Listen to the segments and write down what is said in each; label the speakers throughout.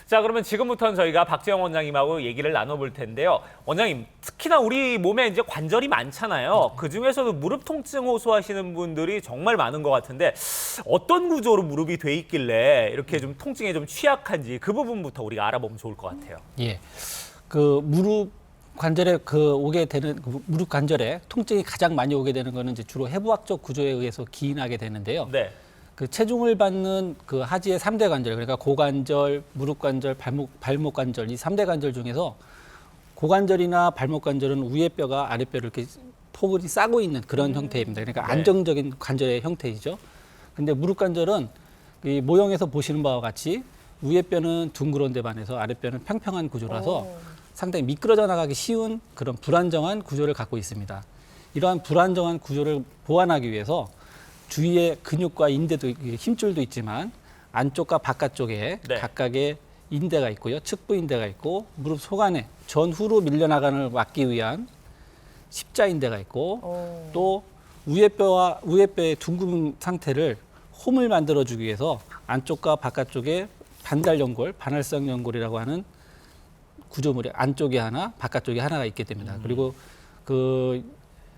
Speaker 1: 자, 그러면 지금부터는 저희가 박재영 원장님하고 얘기를 나눠볼 텐데요. 원장님, 특히나 우리 몸에 이제 관절이 많잖아요. 그중에서도 무릎 통증 호소하시는 분들이 정말 많은 것 같은데 어떤 구조로 무릎이 돼 있길래 이렇게 좀 통증에 좀 취약한지 그 부분부터 우리가 알아보면 좋을 것 같아요.
Speaker 2: 예. 그 무릎 관절에 오게 되는 무릎 관절에 통증이 가장 많이 오게 되는 거는 이제 주로 해부학적 구조에 의해서 기인하게 되는데요.
Speaker 1: 네.
Speaker 2: 그 체중을 받는 그 하지의 3대 관절, 그러니까 고관절, 무릎 관절, 발목 관절 이 3대 관절 중에서 고관절이나 발목 관절은 위에 뼈가 아래 뼈를 이렇게 포근히 싸고 있는 그런 형태입니다. 그러니까
Speaker 1: 네.
Speaker 2: 안정적인 관절의 형태이죠. 근데 무릎 관절은 이 모형에서 보시는 바와 같이 위에 뼈는 둥그런 데 반해서 아래 뼈는 평평한 구조라서 상당히 미끄러져 나가기 쉬운 그런 불안정한 구조를 갖고 있습니다. 이러한 불안정한 구조를 보완하기 위해서 주위에 근육과 인대도 힘줄도 있지만 안쪽과 바깥쪽에
Speaker 1: 네.
Speaker 2: 각각의 인대가 있고요. 측부 인대가 있고 무릎 속안에 전후로 밀려나가는 막기 위한 십자 인대가 있고 또 위에 뼈의 둥근 상태를 홈을 만들어주기 위해서 안쪽과 바깥쪽에 반달 연골, 반활성 연골이라고 하는 구조물이 안쪽에 하나, 바깥쪽에 하나가 있게 됩니다. 그리고 그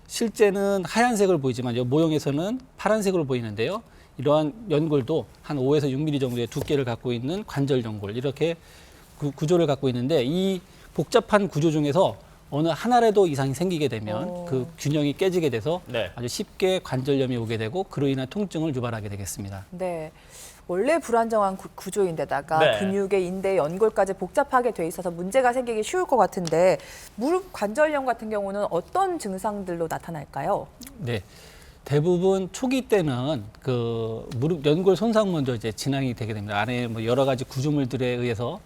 Speaker 2: 실제는 하얀색을 보이지만 이 모형에서는 파란색으로 보이는데요. 이러한 연골도 한 5에서 6mm 정도의 두께를 갖고 있는 관절 연골 이렇게 구조를 갖고 있는데 이 복잡한 구조 중에서 어느 하나라도 이상이 생기게 되면 그 균형이 깨지게 돼서
Speaker 1: 네.
Speaker 2: 아주 쉽게 관절염이 오게 되고 그로 인한 통증을 유발하게 되겠습니다.
Speaker 3: 네. 원래 불안정한 구조인데다가
Speaker 1: 네.
Speaker 3: 근육의 인대, 연골까지 복잡하게 돼 있어서 문제가 생기기 쉬울 것 같은데 무릎 관절염 같은 경우는 어떤 증상들로 나타날까요?
Speaker 2: 네. 대부분 초기 때는 그 무릎 연골 손상 먼저 이제 진행이 되게 됩니다. 안에 뭐 여러 가지 구조물들에 의해서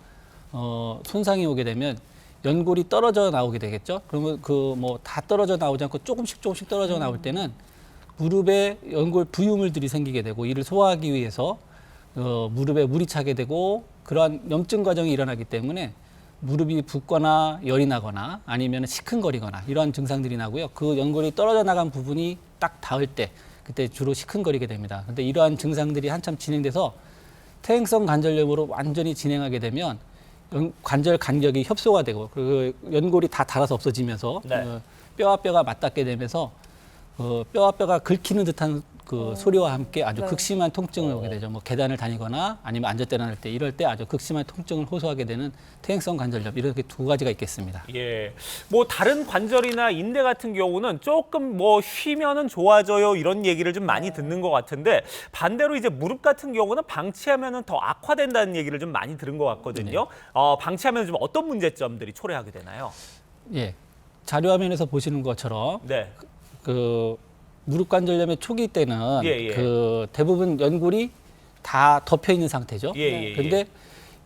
Speaker 2: 손상이 오게 되면 연골이 떨어져 나오게 되겠죠. 그러면 그 뭐 다 떨어져 나오지 않고 조금씩 떨어져 나올 때는 무릎에 연골 부유물들이 생기게 되고 이를 소화하기 위해서 무릎에 물이 차게 되고 그러한 염증 과정이 일어나기 때문에 무릎이 붓거나 열이 나거나 아니면 시큰거리거나 이러한 증상들이 나고요. 그 연골이 떨어져 나간 부분이 딱 닿을 때 그때 주로 시큰거리게 됩니다. 근데 이러한 증상들이 한참 진행돼서 퇴행성 관절염으로 완전히 진행하게 되면 관절 간격이 협소가 되고 그 연골이 다 닳아서 없어지면서
Speaker 1: 네.
Speaker 2: 뼈와 뼈가 맞닿게 되면서 뼈와 뼈가 긁히는 듯한 그 소리와 함께 아주
Speaker 3: 네.
Speaker 2: 극심한 통증을 오게 되죠. 뭐 계단을 다니거나 아니면 앉았다 일어날 때 이럴 때 아주 극심한 통증을 호소하게 되는 퇴행성 관절염 이렇게 두 가지가 있겠습니다.
Speaker 1: 예. 뭐 다른 관절이나 인대 같은 경우는 조금 뭐 쉬면은 좋아져요 이런 얘기를 좀 많이 듣는 것 같은데 반대로 이제 무릎 같은 경우는 방치하면은 더 악화된다는 얘기를 좀 많이 들은 것 같거든요. 방치하면 좀 어떤 문제점들이 초래하게 되나요?
Speaker 2: 예. 자료 화면에서 보시는 것처럼
Speaker 1: 네.
Speaker 2: 그 무릎 관절염의 초기 때는
Speaker 1: 예, 예.
Speaker 2: 그 대부분 연골이 다 덮여 있는 상태죠.
Speaker 1: 예, 예, 예.
Speaker 2: 그런데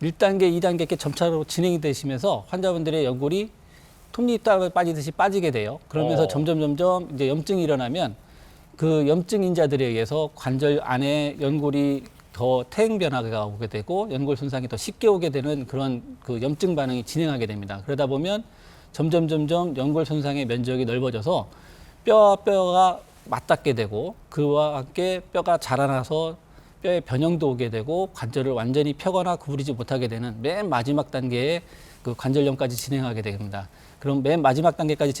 Speaker 2: 1단계, 2단계 이렇게 점차로 진행이 되시면서 환자분들의 연골이 톱니바퀴 빠지듯이 빠지게 돼요. 그러면서 점점 이제 염증이 일어나면 그 염증 인자들에 의해서 관절 안에 연골이 더 퇴행 변화가 오게 되고 연골 손상이 더 쉽게 오게 되는 그런 그 염증 반응이 진행하게 됩니다. 그러다 보면 점점 연골 손상의 면적이 넓어져서 뼈와 뼈가 맞닿게 되고 그와 함께 뼈가 자라나서 뼈에 변형도 오게 되고 관절을 완전히 펴거나 구부리지 못하게 되는 맨 마지막 단계의 그 관절염까지 진행하게 됩니다. 그럼 맨 마지막 단계까지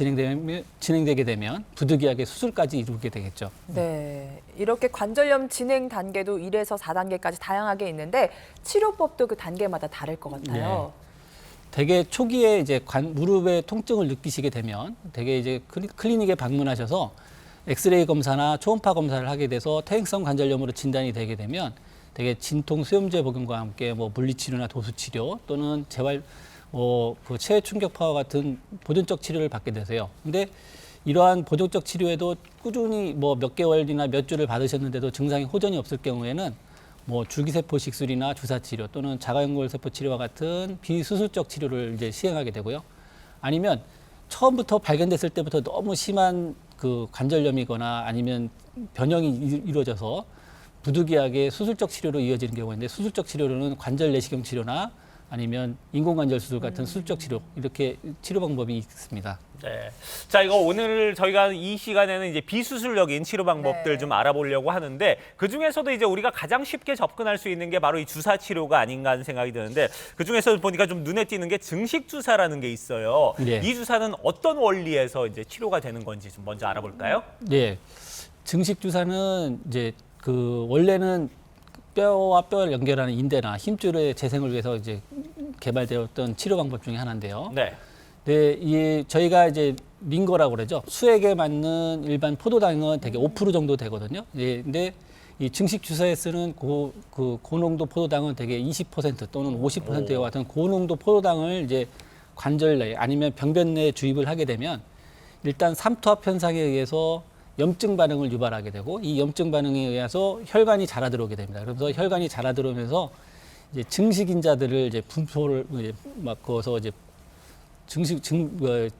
Speaker 2: 진행되게 되면 부득이하게 수술까지 이루게 되겠죠.
Speaker 3: 네. 이렇게 관절염 진행 단계도 1에서 4단계까지 다양하게 있는데 치료법도 그 단계마다 다를 것 같아요.
Speaker 2: 대개 초기에 이제 무릎의 통증을 느끼시게 되면 대개 이제 클리닉에 방문하셔서 엑스레이 검사나 초음파 검사를 하게 돼서 퇴행성 관절염으로 진단이 되게 되면 대개 진통 수염제 복용과 함께 뭐 물리치료나 도수치료 또는 그 체외 충격파와 같은 보존적 치료를 받게 되세요. 근데 이러한 보존적 치료에도 꾸준히 뭐 몇 개월이나 몇 주를 받으셨는데도 증상이 호전이 없을 경우에는 뭐 줄기세포 식술이나 주사치료 또는 자가연골세포 치료와 같은 비수술적 치료를 이제 시행하게 되고요. 아니면 처음부터 발견됐을 때부터 너무 심한 그 관절염이거나 아니면 변형이 이루어져서 부득이하게 수술적 치료로 이어지는 경우인데 수술적 치료로는 관절 내시경 치료나 아니면 인공관절 수술 같은 수술적 치료 이렇게 치료 방법이 있습니다.
Speaker 1: 네. 자, 이거 오늘 저희가 이 시간에는 이제 비수술적인 치료 방법들
Speaker 3: 네.
Speaker 1: 좀 알아보려고 하는데 그 중에서도 이제 우리가 가장 쉽게 접근할 수 있는 게 바로 이 주사 치료가 아닌가 하는 생각이 드는데 그 중에서 보니까 좀 눈에 띄는 게 증식 주사라는 게 있어요.
Speaker 2: 네.
Speaker 1: 이 주사는 어떤 원리에서 이제 치료가 되는 건지 좀 먼저 알아볼까요?
Speaker 2: 네, 증식 주사는 이제 그 원래는 뼈와 뼈를 연결하는 인대나 힘줄의 재생을 위해서 이제 개발되었던 치료 방법 중에 하나인데요.
Speaker 1: 네.
Speaker 2: 네, 이 저희가 이제 링거라고 그러죠. 수액에 맞는 일반 포도당은 대개 5% 정도 되거든요. 예, 근데 이 증식 주사에 쓰는 고농도 포도당은 대개 20% 또는 50%와 같은 고농도 포도당을 이제 관절 내에 아니면 병변 내에 주입을 하게 되면 일단 삼투압 현상에 의해서 염증 반응을 유발하게 되고 이 염증 반응에 의해서 혈관이 자라 들어오게 됩니다. 그래서 혈관이 자라 들어오면서 이제 증식인자들을 이제 분포를 이제 막 그어서 이제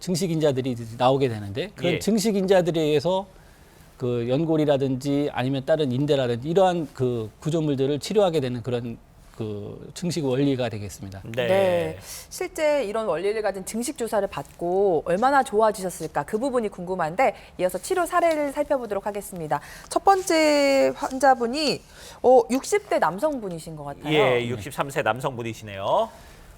Speaker 2: 증식인자들이 나오게 되는데 그런
Speaker 1: 예.
Speaker 2: 증식인자들에 의해서 그 연골이라든지 아니면 다른 인대라든지 이러한 그 구조물들을 치료하게 되는 그런 그 증식 원리가 되겠습니다.
Speaker 1: 네.
Speaker 3: 실제 이런 원리를 가진 증식 주사를 받고 얼마나 좋아지셨을까 그 부분이 궁금한데 이어서 치료 사례를 살펴보도록 하겠습니다. 첫 번째 환자분이 60대 남성분이신 것 같아요.
Speaker 1: 예, 63세 남성분이시네요.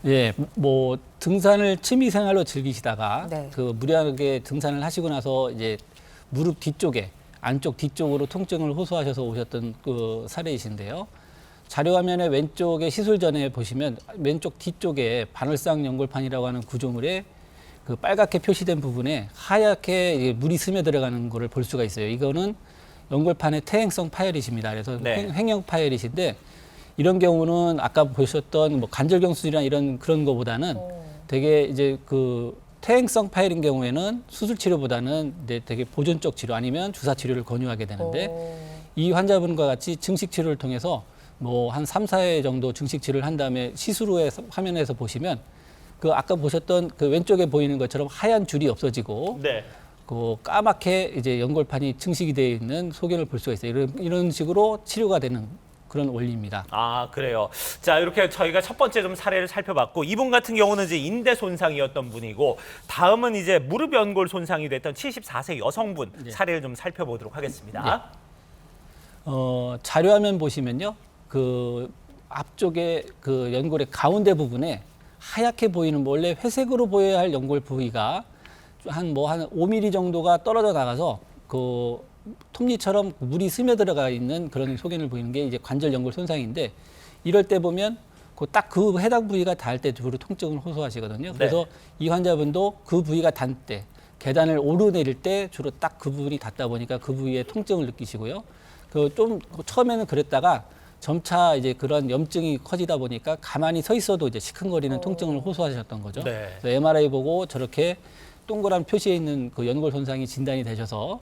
Speaker 2: 예, 뭐 등산을 취미 생활로 즐기시다가
Speaker 3: 네.
Speaker 2: 그 무리하게 등산을 하시고 나서 이제 무릎 뒤쪽에 안쪽 뒤쪽으로 통증을 호소하셔서 오셨던 그 사례이신데요. 자료 화면의 왼쪽에 시술 전에 보시면 왼쪽 뒤쪽에 바늘상 연골판이라고 하는 구조물에 그 빨갛게 표시된 부분에 하얗게 물이 스며 들어가는 거를 볼 수가 있어요. 이거는 연골판의 퇴행성 파열이십니다. 그래서
Speaker 1: 네.
Speaker 2: 횡형 파열이신데 이런 경우는 아까 보셨던 뭐 관절경 수술이나 이런 그런 거보다는 되게 이제 그 퇴행성 파열인 경우에는 수술 치료보다는 이제 되게 보존적 치료 아니면 주사 치료를 권유하게 되는데 이 환자분과 같이 증식 치료를 통해서 뭐 한 3, 4회 정도 증식 치료를 한 다음에 시술 후에 화면에서 보시면 그 아까 보셨던 그 왼쪽에 보이는 것처럼 하얀 줄이 없어지고
Speaker 1: 네.
Speaker 2: 그 까맣게 이제 연골판이 증식이 되어 있는 소견을 볼 수가 있어요. 이런 식으로 치료가 되는 그런 원리입니다.
Speaker 1: 아, 그래요. 자, 이렇게 저희가 첫 번째 좀 사례를 살펴봤고 이분 같은 경우는 이제 인대 손상이었던 분이고 다음은 이제 무릎 연골 손상이 됐던 74세 여성분 사례를 좀 살펴보도록 하겠습니다.
Speaker 2: 자료화면 보시면요. 그 앞쪽에 그 연골의 가운데 부분에 하얗게 보이는 원래 회색으로 보여야 할 연골 부위가 한 5mm 정도가 떨어져 나가서 그 톱니처럼 물이 스며 들어가 있는 그런 소견을 보이는 게 이제 관절 연골 손상인데 이럴 때 보면 딱 그 해당 부위가 닿을 때 주로 통증을 호소하시거든요. 그래서 이 환자분도 그 부위가 닿을 때 계단을 오르내릴 때 주로 딱 그 부분이 닿다 보니까 그 부위에 통증을 느끼시고요. 그 좀 처음에는 그랬다가 점차 이제 그런 염증이 커지다 보니까 가만히 서 있어도 이제 시큰거리는 통증을 호소하셨던 거죠.
Speaker 1: 네.
Speaker 2: 그래서 MRI 보고 저렇게 동그란 표시에 있는 그 연골 손상이 진단이 되셔서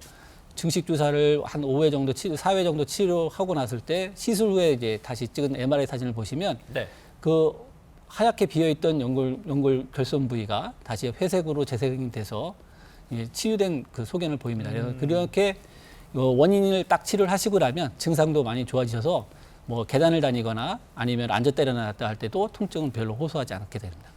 Speaker 2: 증식 주사를 한 5회 정도 4회 정도 치료하고 났을 때 시술 후에 이제 다시 찍은 MRI 사진을 보시면
Speaker 1: 네.
Speaker 2: 그 하얗게 비어 있던 연골 결손 부위가 다시 회색으로 재생이 돼서 치유된 그 소견을 보입니다. 그래서 그렇게 원인을 딱 치료를 하시고 나면 증상도 많이 좋아지셔서 뭐 계단을 다니거나 아니면 앉아 때려놨다 할 때도 통증은 별로 호소하지 않게 됩니다.